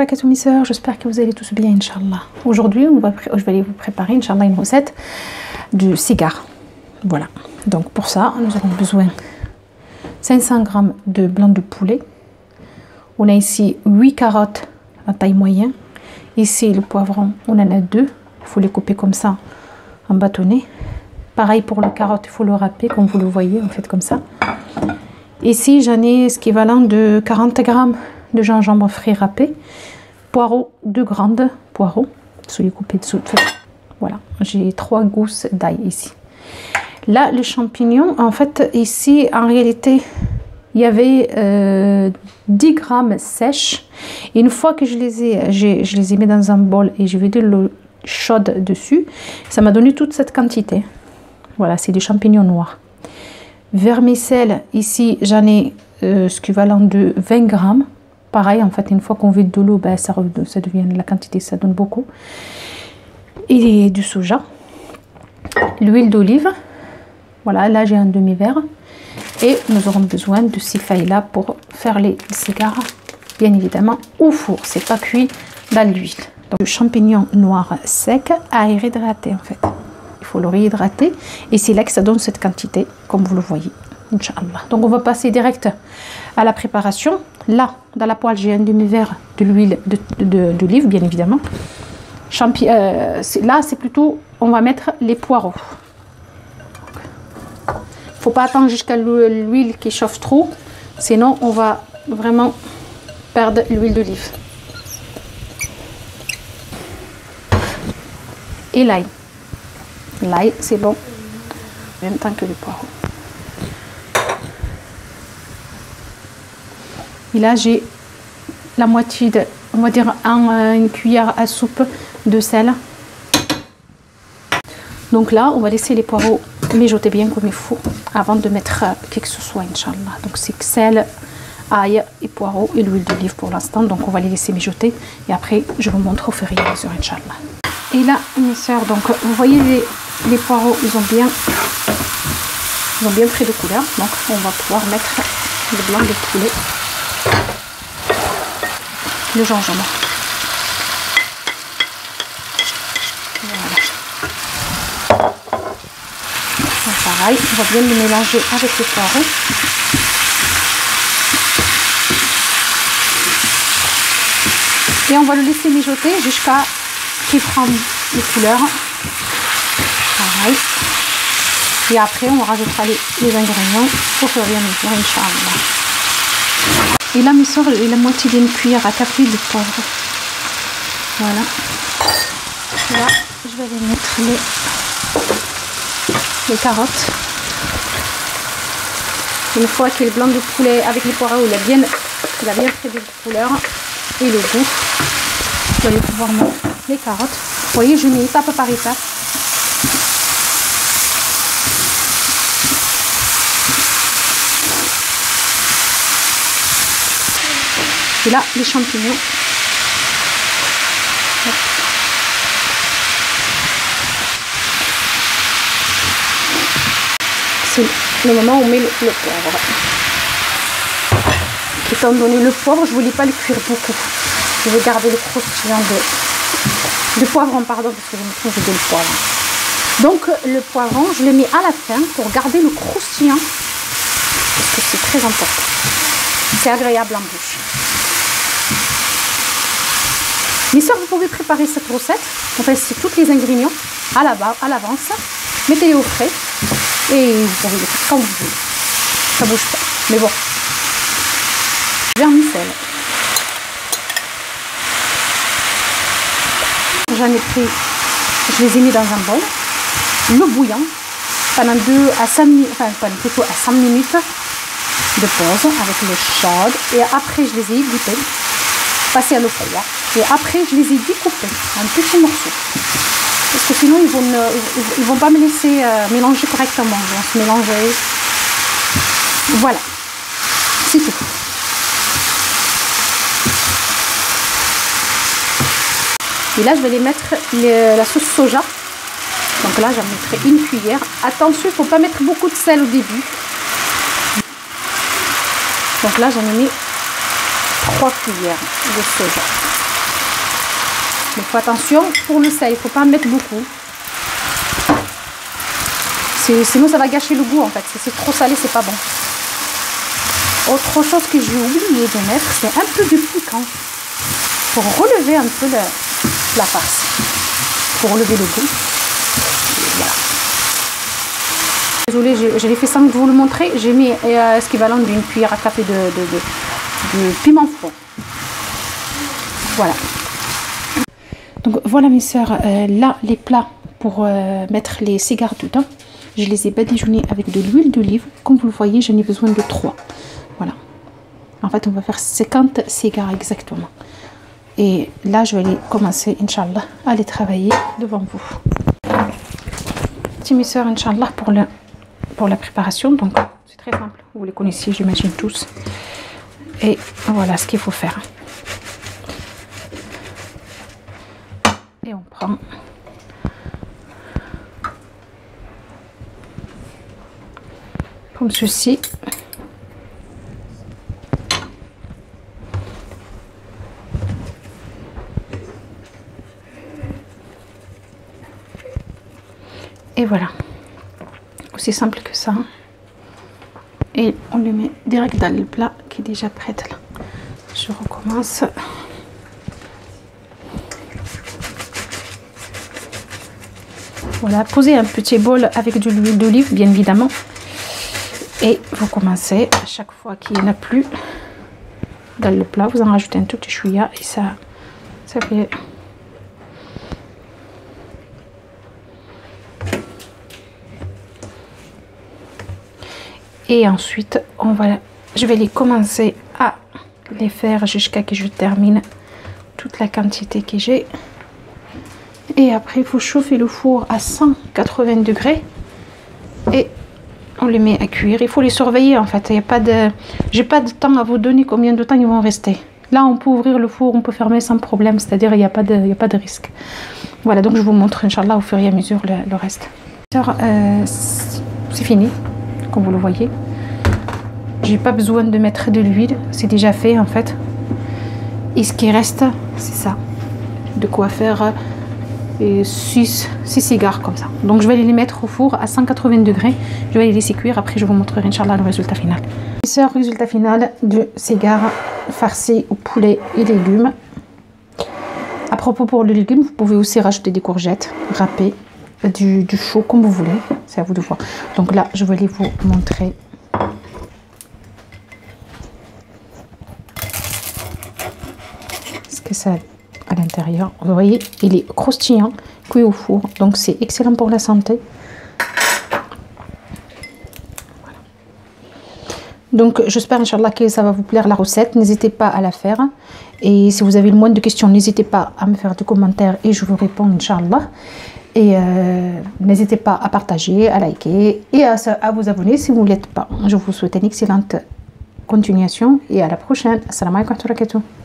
barakatuh mes sœurs, j'espère que vous allez tous bien, Inch'Allah. Aujourd'hui, je vais vous préparer, Inch'Allah, une recette de cigare. Voilà, donc pour ça, nous avons besoin 500 g de blanc de poulet. On a ici 8 carottes à taille moyenne. Ici, le poivron, on en a 2. Il faut les couper comme ça, en bâtonnets. Pareil pour le carotte, il faut le râper, comme vous le voyez, en fait comme ça. Ici, j'en ai ce équivalent de 40 g de gingembre frais râpé. Poireaux, 2 grandes poireaux. Soyez coupés dessous. Voilà, j'ai 3 gousses d'ail ici. Là, les champignons, en fait, ici, en réalité, il y avait 10 grammes sèches. Et une fois que je les ai mis dans un bol et j'ai vidé l'eau chaude dessus, ça m'a donné toute cette quantité. Voilà, c'est des champignons noirs. Vermicelle, ici, j'en ai ce équivalent de 20 grammes. Pareil, en fait, une fois qu'on vide de l'eau, ben, ça devient la quantité, ça donne beaucoup. Et du soja. L'huile d'olive. Voilà, là, j'ai un demi-verre. Et nous aurons besoin de ces feuilles-là pour faire les cigares, bien évidemment, au four. C'est pas cuit dans l'huile. Donc, le champignon noir sec à réhydrater, en fait. Il faut le réhydrater. Et c'est là que ça donne cette quantité, comme vous le voyez. Inch'Allah. Donc, on va passer direct à la préparation. Là, dans la poêle, j'ai un demi-verre de l'huile d'olive, bien évidemment. Là, c'est plutôt, on va mettre les poireaux. Faut pas attendre jusqu'à l'huile qui chauffe trop, sinon on va vraiment perdre l'huile d'olive. Et l'ail. L'ail, c'est bon, en même temps que les poireaux. Et là, j'ai la moitié de, on va dire, une cuillère à soupe de sel. Donc là, on va laisser les poireaux mijoter bien comme il faut avant de mettre quelque que ce soit, Inch'Allah. Donc c'est sel, ail et poireaux et l'huile d'olive pour l'instant. Donc on va les laisser mijoter et après je vous montre au fur et à mesure, Inch'Allah. Et là, mes soeurs, donc vous voyez les poireaux, ils ont bien pris de couleur. Donc on va pouvoir mettre le blanc de poulet, le gingembre. Pareil, on va bien le mélanger avec les poireaux. Et on va le laisser mijoter jusqu'à ce qu'il prenne les couleurs. Pareil. Et après, on rajoutera les ingrédients pour faire bien mesure, Inch'Allah. Et là, mes soeurs, j'ai la moitié d'une cuillère à café de poivre. Voilà. Là, je vais les mettre les carottes. Une fois que le blanc de poulet avec les poireaux, il a bien pris de couleur et le goût, vous allez pouvoir mettre les carottes. Vous voyez, je mets étape par étape. Et là, les champignons. C'est le moment où on met le poivre. Étant donné le poivre, je ne voulais pas le cuire beaucoup. Je veux garder le croustillant de poivron, pardon, parce que je me trouve de le poivre. Donc le poivron, je le mets à la fin pour garder le croustillant, parce que c'est très important. C'est agréable en bouche. Mes soeurs, vous pouvez préparer cette recette. En fait, c'est tous les ingrédients à l'avance. Mettez-les au frais. Et vous pouvez le faire quand vous voulez. Ça bouge pas. Mais bon. Vermicelle. J'en ai pris, je les ai mis dans un bol. L'eau bouillante pendant 2 à 5 minutes, enfin plutôt à 5 minutes de pause avec l'eau chaude. Et après, je les ai égouttées, passées à l'eau froide. Et après, je les ai découpées en petits morceaux. Parce que sinon, ils vont pas me laisser mélanger correctement. Ils vont se mélanger. Voilà. C'est tout. Et là, je vais les mettre la sauce soja. Donc là, j'en mettrai une cuillère. Attention, il ne faut pas mettre beaucoup de sel au début. Donc là, j'en ai mis 3 cuillères de soja. Mais il faut attention pour le sel, il ne faut pas en mettre beaucoup. Sinon ça va gâcher le goût en fait. Si c'est trop salé, c'est pas bon. Autre chose que j'ai oublié de mettre, c'est un peu de piquant. Pour relever un peu la farce. Pour relever le goût. Voilà. Désolée, je l'ai fait sans vous le montrer. J'ai mis l'équivalent d'une cuillère à café de piment fort. Voilà. Donc voilà mes soeurs, là les plats pour mettre les cigares dedans, je les ai badigeonnés avec de l'huile d'olive. Comme vous le voyez, j'en ai besoin de 3. Voilà. En fait, on va faire 50 cigares exactement. Et là, je vais aller commencer, Inch'Allah, à les travailler devant vous. Mes soeurs, Inch'Allah, pour la préparation. Donc, c'est très simple. Vous les connaissez, j'imagine tous. Et voilà ce qu'il faut faire. Et on prend comme ceci. Et voilà, aussi simple que ça. Et on le met direct dans le plat qui est déjà prêt là. Je recommence. Voilà, posez un petit bol avec de l'huile d'olive, bien évidemment. Et vous commencez, à chaque fois qu'il n'y en a plus dans le plat, vous en rajoutez un tout petit chouïa et ça fait... Et ensuite, je vais les commencer à les faire jusqu'à ce que je termine toute la quantité que j'ai. Et après, il faut chauffer le four à 180 degrés. Et on les met à cuire. Il faut les surveiller en fait. J'ai pas de temps à vous donner combien de temps ils vont rester. Là, on peut ouvrir le four, on peut fermer sans problème. C'est-à-dire, il n'y a pas de risque. Voilà, donc je vous montre, Inch'Allah, au fur et à mesure le reste. C'est fini. Comme vous le voyez, j'ai pas besoin de mettre de l'huile, c'est déjà fait en fait. Et ce qui reste, c'est ça, de quoi faire 6 cigares comme ça. Donc je vais les mettre au four à 180 degrés, je vais les laisser cuire, après je vous montrerai Inch'Allah le résultat final. C'est le résultat final du cigare farci au poulet et légumes. À propos pour les légumes, vous pouvez aussi rajouter des courgettes râpées, du chaud comme vous voulez, c'est à vous de voir. Donc là je vais vous montrer ce que ça a à l'intérieur. Vous voyez, il est croustillant, cuit au four, donc c'est excellent pour la santé. Voilà. Donc j'espère Inch'Allah que ça va vous plaire la recette, n'hésitez pas à la faire. Et si vous avez le moindre de questions, n'hésitez pas à me faire des commentaires et je vous réponds Inch'Allah. Et n'hésitez pas à partager, à liker et à vous abonner si vous ne l'êtes pas. Je vous souhaite une excellente continuation et à la prochaine. Assalamu alaikum wa rahmatullahi wa barakatuh.